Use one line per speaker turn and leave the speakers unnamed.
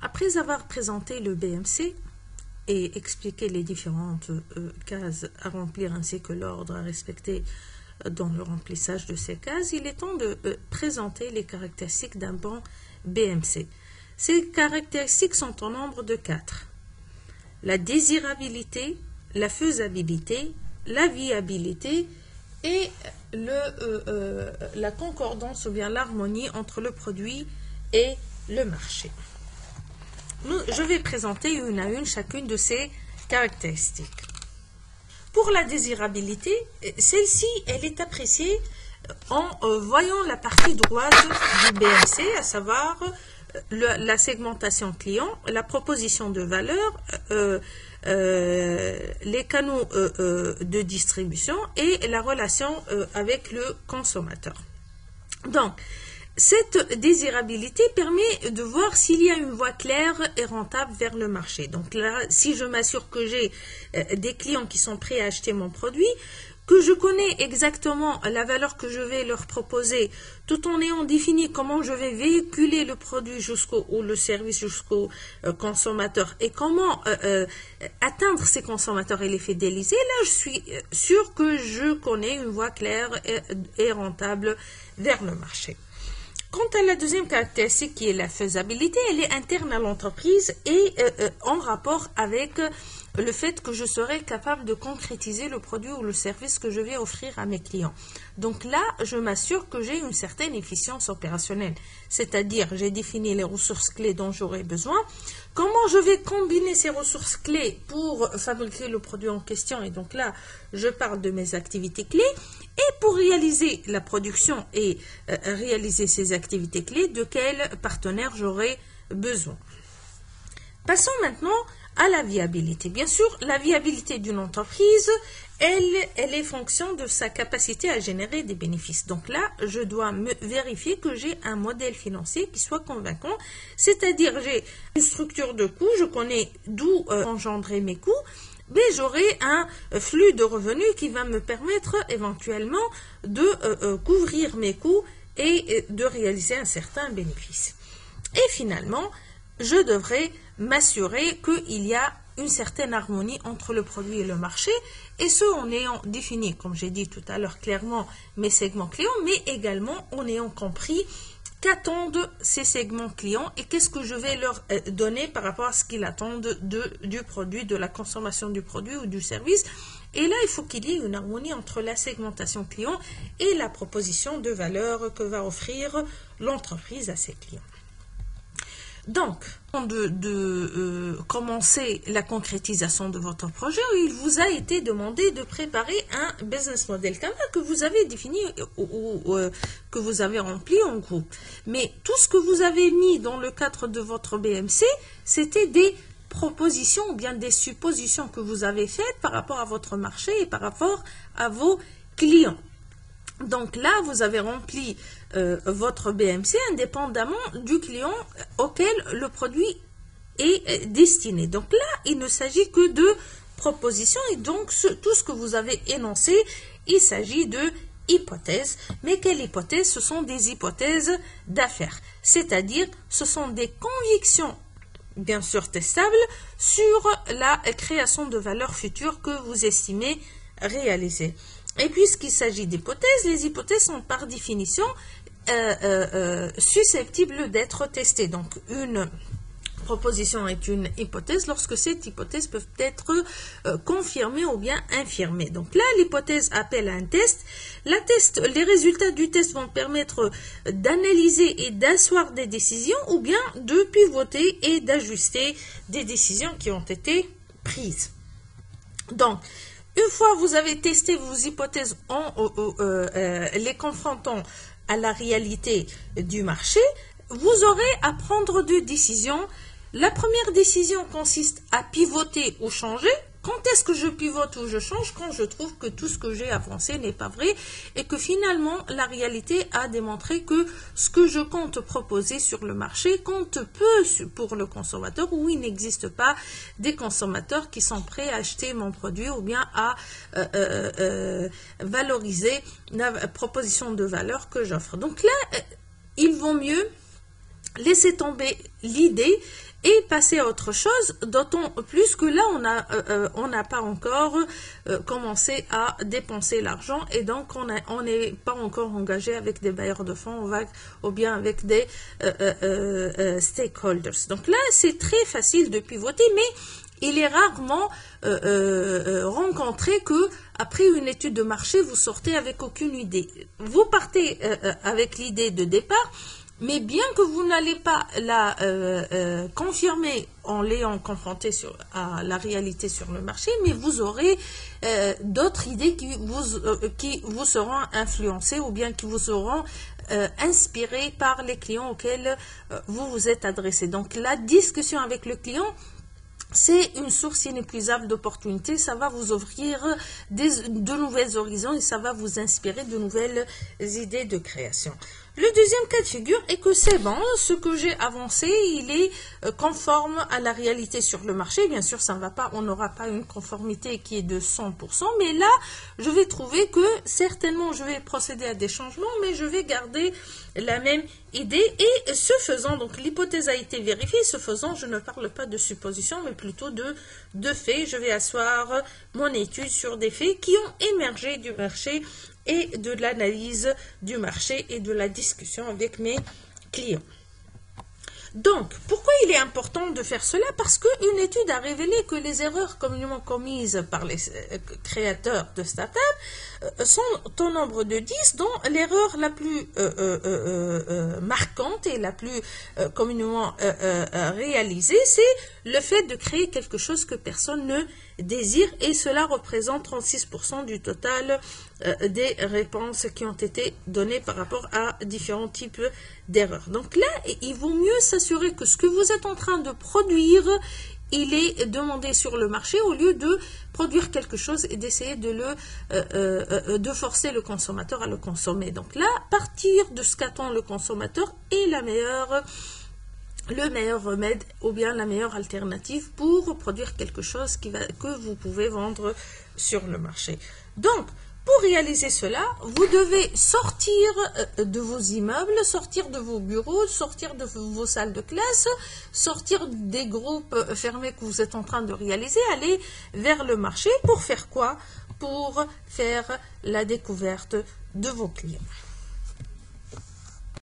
Après avoir présenté le BMC et expliqué les différentes cases à remplir ainsi que l'ordre à respecter dans le remplissage de ces cases, il est temps de présenter les caractéristiques d'un bon BMC. Ces caractéristiques sont au nombre de 4. La désirabilité, la faisabilité, la viabilité et la concordance ou bien l'harmonie entre le produit et le marché. Je vais présenter une à une chacune de ces caractéristiques. Pour la désirabilité, celle-ci, elle est appréciée en voyant la partie droite du BMC, à savoir la segmentation client, la proposition de valeur, les canaux de distribution et la relation avec le consommateur. Donc, cette désirabilité permet de voir s'il y a une voie claire et rentable vers le marché. Donc là, si je m'assure que j'ai des clients qui sont prêts à acheter mon produit, que je connais exactement la valeur que je vais leur proposer, tout en ayant défini comment je vais véhiculer le produit ou le service jusqu'au consommateur et comment atteindre ces consommateurs et les fidéliser, là je suis sûre que je connais une voie claire et rentable vers le marché. Quant à la deuxième caractéristique qui est la faisabilité, elle est interne à l'entreprise et en rapport avec le fait que je serai capable de concrétiser le produit ou le service que je vais offrir à mes clients. Donc là, je m'assure que j'ai une certaine efficience opérationnelle, c'est-à-dire j'ai défini les ressources clés dont j'aurai besoin, comment je vais combiner ces ressources clés pour fabriquer le produit en question, et donc là, je parle de mes activités clés, et pour réaliser la production et réaliser ces activités clés, de quel partenaire j'aurai besoin. Passons maintenant à la viabilité. Bien sûr, la viabilité d'une entreprise, elle est fonction de sa capacité à générer des bénéfices. Donc là, je dois vérifier que j'ai un modèle financier qui soit convaincant, c'est-à-dire j'ai une structure de coûts, je connais d'où engendrer mes coûts, mais j'aurai un flux de revenus qui va me permettre éventuellement de couvrir mes coûts et de réaliser un certain bénéfice. Et finalement, je devrais m'assurer qu'il y a une certaine harmonie entre le produit et le marché, et ce en ayant défini, comme j'ai dit tout à l'heure clairement, mes segments clients, mais également en ayant compris qu'attendent ces segments clients et qu'est-ce que je vais leur donner par rapport à ce qu'ils attendent du produit, de la consommation du produit ou du service. Et là, il faut qu'il y ait une harmonie entre la segmentation client et la proposition de valeur que va offrir l'entreprise à ses clients. Donc, avant de commencer la concrétisation de votre projet, il vous a été demandé de préparer un business model Canva que vous avez défini ou que vous avez rempli en groupe. Mais tout ce que vous avez mis dans le cadre de votre BMC, c'était des propositions ou bien des suppositions que vous avez faites par rapport à votre marché et par rapport à vos clients. Donc là, vous avez rempli votre BMC indépendamment du client auquel le produit est destiné. Donc là, il ne s'agit que de propositions et donc tout ce que vous avez énoncé, il s'agit de hypothèses. Mais quelles hypothèses? Ce sont des hypothèses d'affaires, c'est-à-dire ce sont des convictions bien sûr testables sur la création de valeur future que vous estimez réaliser. Et puisqu'il s'agit d'hypothèses, les hypothèses sont par définition susceptibles d'être testées. Donc, une proposition est une hypothèse lorsque cette hypothèse peut être confirmée ou bien infirmée. Donc là, l'hypothèse appelle à un test. Les résultats du test vont permettre d'analyser et d'asseoir des décisions ou bien de pivoter et d'ajuster des décisions qui ont été prises. Donc, une fois que vous avez testé vos hypothèses en les confrontant à la réalité du marché, vous aurez à prendre deux décisions. La première décision consiste à pivoter ou changer. Quand est-ce que je pivote ou je change? Quand je trouve que tout ce que j'ai avancé n'est pas vrai et que finalement la réalité a démontré que ce que je compte proposer sur le marché compte peu pour le consommateur, ou il n'existe pas des consommateurs qui sont prêts à acheter mon produit ou bien à valoriser la proposition de valeur que j'offre. Donc là, il vaut mieux laissez tomber l'idée et passer à autre chose, d'autant plus que là, on n'a pas encore commencé à dépenser l'argent et donc on n'est pas encore engagé avec des bailleurs de fonds ou bien avec des stakeholders. Donc là, c'est très facile de pivoter, mais il est rarement rencontré que après une étude de marché, vous sortez avec aucune idée. Vous partez avec l'idée de départ, mais bien que vous n'allez pas la confirmer en l'ayant confronté à la réalité sur le marché, mais vous aurez d'autres idées qui vous seront influencées ou bien qui vous seront inspirées par les clients auxquels vous vous êtes adressé. Donc la discussion avec le client, c'est une source inépuisable d'opportunités, ça va vous ouvrir de nouvelles horizons et ça va vous inspirer de nouvelles idées de création. Le deuxième cas de figure est que c'est bon, ce que j'ai avancé, il est conforme à la réalité sur le marché. Bien sûr, ça ne va pas, on n'aura pas une conformité qui est de 100%, mais là, je vais trouver que certainement, je vais procéder à des changements, mais je vais garder la même idée. Et ce faisant, donc l'hypothèse a été vérifiée, ce faisant, je ne parle pas de supposition, mais plutôt de faits. Je vais asseoir mon étude sur des faits qui ont émergé du marché et de l'analyse du marché et de la discussion avec mes clients. Donc, pourquoi il est important de faire cela? Parce qu'une étude a révélé que les erreurs communément commises par les créateurs de startups sont au nombre de 10, dont l'erreur la plus marquante et la plus communément réalisée, c'est le fait de créer quelque chose que personne ne désire, et cela représente 36% du total des réponses qui ont été données par rapport à différents types d'erreurs. Donc là, il vaut mieux s'assurer que ce que vous êtes en train de produire, il est demandé sur le marché au lieu de produire quelque chose et d'essayer de forcer le consommateur à le consommer. Donc là, partir de ce qu'attend le consommateur est le meilleur remède ou bien la meilleure alternative pour produire quelque chose que vous pouvez vendre sur le marché. Donc, pour réaliser cela, vous devez sortir de vos immeubles, sortir de vos bureaux, sortir de vos salles de classe, sortir des groupes fermés que vous êtes en train de réaliser, aller vers le marché pour faire quoi? Pour faire la découverte de vos clients.